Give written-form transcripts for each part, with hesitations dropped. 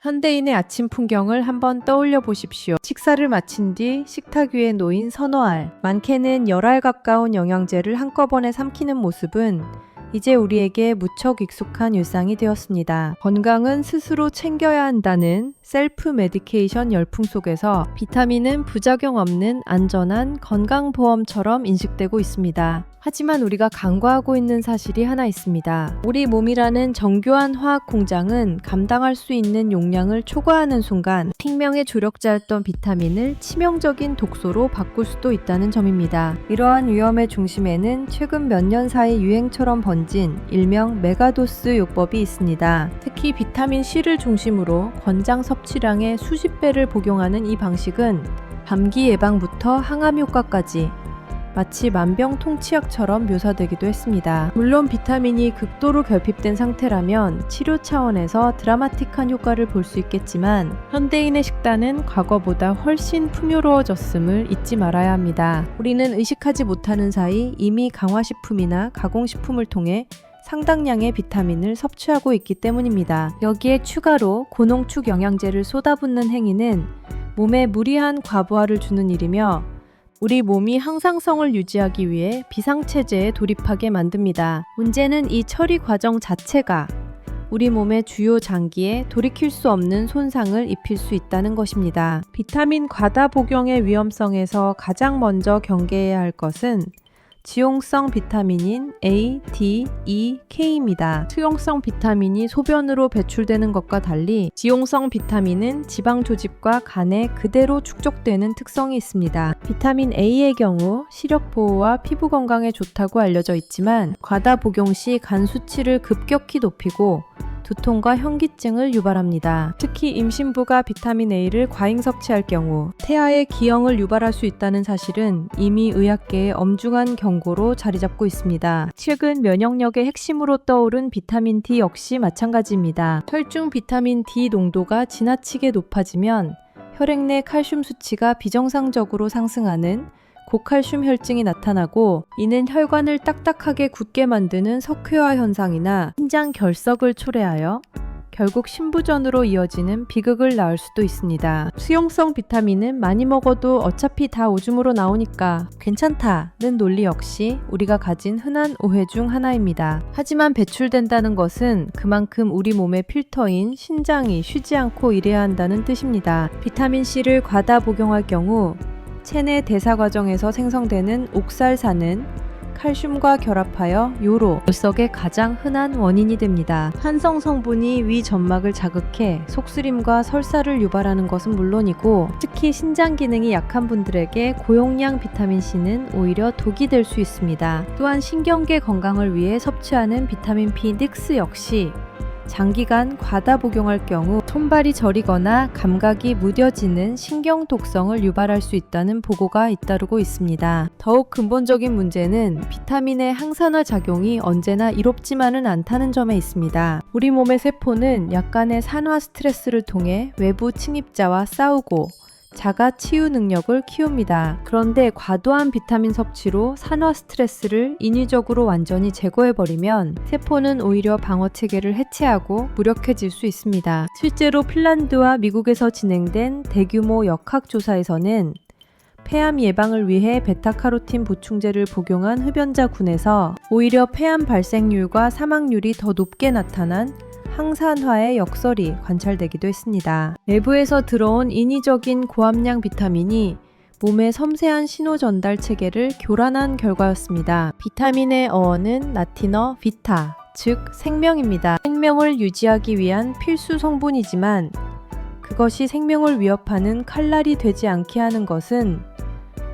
현대인의 아침 풍경을 한번 떠올려 보십시오. 식사를 마친 뒤 식탁 위에 놓인 서너 알, 많게는 열 알 가까운 영양제를 한꺼번에 삼키는 모습은 이제 우리에게 무척 익숙한 일상이 되었습니다. 건강은 스스로 챙겨야 한다는 셀프 메디케이션 열풍 속에서 비타민은 부작용 없는 안전한 건강보험처럼 인식되고 있습니다. 하지만 우리가 간과하고 있는 사실이 하나 있습니다. 우리 몸이라는 정교한 화학 공장은 감당할 수 있는 용량을 초과하는 순간 생명의 조력자였던 비타민을 치명적인 독소로 바꿀 수도 있다는 점입니다. 이러한 위험의 중심에는 최근 몇 년 사이 유행처럼 번진 일명 메가도스 요법이 있습니다. 특히 비타민 C를 중심으로 권장 섭취량의 수십 배를 복용하는 이 방식은 감기 예방부터 항암 효과까지 마치 만병통치약처럼 묘사되기도 했습니다. 물론 비타민이 극도로 결핍된 상태라면 치료 차원에서 드라마틱한 효과를 볼 수 있겠지만 현대인의 식단은 과거보다 훨씬 풍요로워졌음을 잊지 말아야 합니다. 우리는 의식하지 못하는 사이 이미 강화식품이나 가공식품을 통해 상당량의 비타민을 섭취하고 있기 때문입니다. 여기에 추가로 고농축 영양제를 쏟아붓는 행위는 몸에 무리한 과부하를 주는 일이며 우리 몸이 항상성을 유지하기 위해 비상체제에 돌입하게 만듭니다. 문제는 이 처리 과정 자체가 우리 몸의 주요 장기에 돌이킬 수 없는 손상을 입힐 수 있다는 것입니다. 비타민 과다 복용의 위험성에서 가장 먼저 경계해야 할 것은 지용성 비타민인 A, D, E, K입니다. 수용성 비타민이 소변으로 배출되는 것과 달리 지용성 비타민은 지방 조직과 간에 그대로 축적되는 특성이 있습니다. 비타민 A의 경우 시력 보호와 피부 건강에 좋다고 알려져 있지만 과다 복용 시 간 수치를 급격히 높이고 두통과 현기증을 유발합니다. 특히 임신부가 비타민 A를 과잉 섭취할 경우 태아의 기형을 유발할 수 있다는 사실은 이미 의학계의 엄중한 경고로 자리 잡고 있습니다. 최근 면역력의 핵심으로 떠오른 비타민 D 역시 마찬가지입니다. 혈중 비타민 D 농도가 지나치게 높아지면 혈액 내 칼슘 수치가 비정상적으로 상승하는 고칼슘 혈증이 나타나고 이는 혈관을 딱딱하게 굳게 만드는 석회화 현상이나 신장 결석을 초래하여 결국 신부전으로 이어지는 비극을 낳을 수도 있습니다. 수용성 비타민은 많이 먹어도 어차피 다 오줌으로 나오니까 괜찮다는 논리 역시 우리가 가진 흔한 오해 중 하나입니다. 하지만 배출된다는 것은 그만큼 우리 몸의 필터인 신장이 쉬지 않고 일해야 한다는 뜻입니다. 비타민 C를 과다 복용할 경우 체내 대사 과정에서 생성되는 옥살산은 칼슘과 결합하여 요로, 결석의 가장 흔한 원인이 됩니다. 산성 성분이 위 점막을 자극해 속쓰림과 설사를 유발하는 것은 물론이고 특히 신장 기능이 약한 분들에게 고용량 비타민C는 오히려 독이 될 수 있습니다. 또한 신경계 건강을 위해 섭취하는 비타민 B 닉스 역시 장기간 과다 복용할 경우 손발이 저리거나 감각이 무뎌지는 신경 독성을 유발할 수 있다는 보고가 잇따르고 있습니다. 더욱 근본적인 문제는 비타민의 항산화 작용이 언제나 이롭지만은 않다는 점에 있습니다. 우리 몸의 세포는 약간의 산화 스트레스를 통해 외부 침입자와 싸우고 자가 치유 능력을 키웁니다. 그런데 과도한 비타민 섭취로 산화 스트레스를 인위적으로 완전히 제거해버리면 세포는 오히려 방어 체계를 해체하고 무력해질 수 있습니다. 실제로 핀란드와 미국에서 진행된 대규모 역학조사에서는 폐암 예방을 위해 베타카로틴 보충제를 복용한 흡연자 군에서 오히려 폐암 발생률과 사망률이 더 높게 나타난 항산화의 역설이 관찰되기도 했습니다. 내부에서 들어온 인위적인 고함량 비타민이 몸의 섬세한 신호 전달 체계를 교란한 결과였습니다. 비타민의 어원은 라틴어 비타, 즉 생명입니다. 생명을 유지하기 위한 필수 성분이지만 그것이 생명을 위협하는 칼날이 되지 않게 하는 것은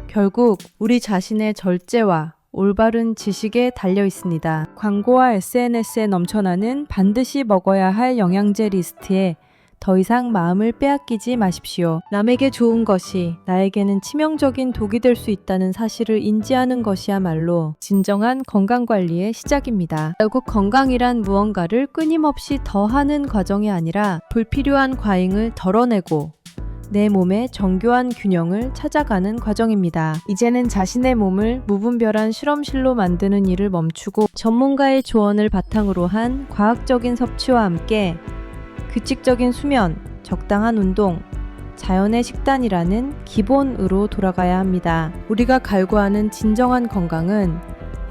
결국 우리 자신의 절제와 올바른 지식에 달려 있습니다. 광고와 SNS에 넘쳐나는 반드시 먹어야 할 영양제 리스트에 더 이상 마음을 빼앗기지 마십시오. 남에게 좋은 것이 나에게는 치명적인 독이 될 수 있다는 사실을 인지하는 것이야말로 진정한 건강관리의 시작입니다. 결국 건강이란 무언가를 끊임없이 더하는 과정이 아니라 불필요한 과잉을 덜어내고 내 몸의 정교한 균형을 찾아가는 과정입니다. 이제는 자신의 몸을 무분별한 실험실로 만드는 일을 멈추고 전문가의 조언을 바탕으로 한 과학적인 섭취와 함께 규칙적인 수면, 적당한 운동, 자연의 식단이라는 기본으로 돌아가야 합니다. 우리가 갈구하는 진정한 건강은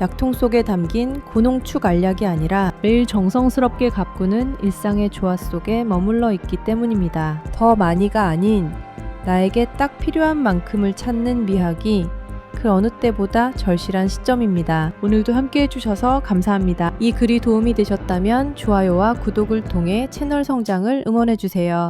약통 속에 담긴 고농축 알약이 아니라 매일 정성스럽게 가꾸는 일상의 조화 속에 머물러 있기 때문입니다. 더 많이가 아닌 나에게 딱 필요한 만큼을 찾는 미학이 그 어느 때보다 절실한 시점입니다. 오늘도 함께 해주셔서 감사합니다. 이 글이 도움이 되셨다면 좋아요와 구독을 통해 채널 성장을 응원해주세요.